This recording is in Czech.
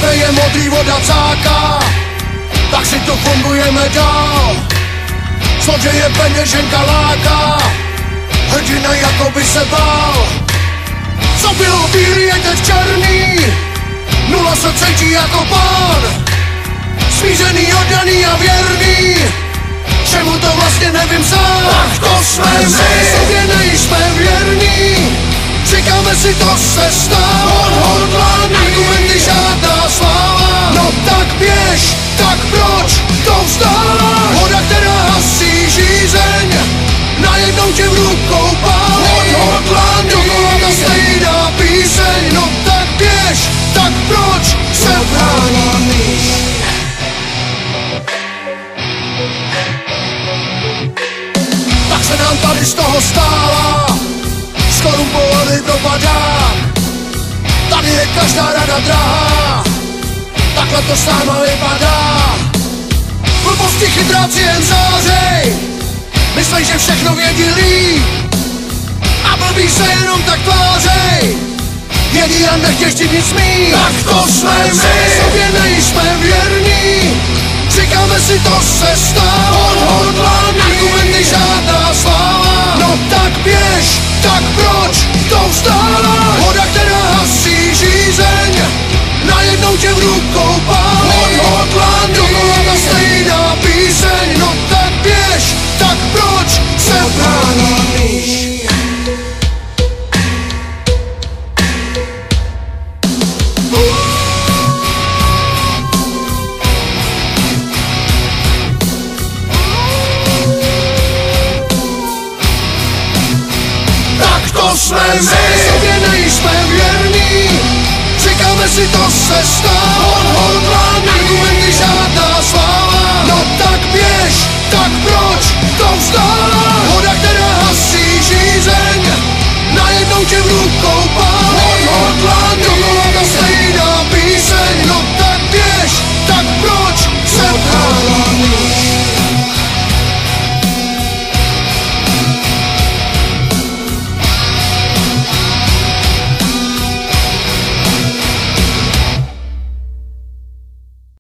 nebe je modrý, voda cáká, tak si to fungujeme dál. Zloděje peněženka láká, hrdina jako by se bál. Co bylo bílý, je teď černý, nula se cítí jako pán. Smířený, oddaný a věrný, čemu to vlastně nevím sám. Tak to jsme my, sobě nejsme věrní, říkáme si, to se stalo. Odhodlaný, argumenty žádná sláva. No tak běž, tak proč to vzdáváš? Voda, která hasí žízeň, najednou tě v rukou pálí. Odhodlaný, dokola ta stejná píseň. No tak běž, tak proč se bráníš? Tak se nám tady z toho stála, skorumpovaný propadák. Tady je každá rada drahá, takhle to s náma vypadá. Blbosti chytráci jen zářej, myslej, že všechno vědí líp, a blbý se jenom tak tvářej, vědí a nechtěš ti nic mít. Tak to jsme my, sobě nejsme věrní, říkáme si, to se stalo. Odhodlaný, argumenty žádná sláva. No tak běž, tak proč to vzdáváš? Voda, která hasí žízeň, najednou tě v rukou pálí. Odhodlaný, dokola ta stejná píseň. No tak běž, tak proč se bráníš? To jsme my, sobě nejsme věrní, říkáme si, to se stalo.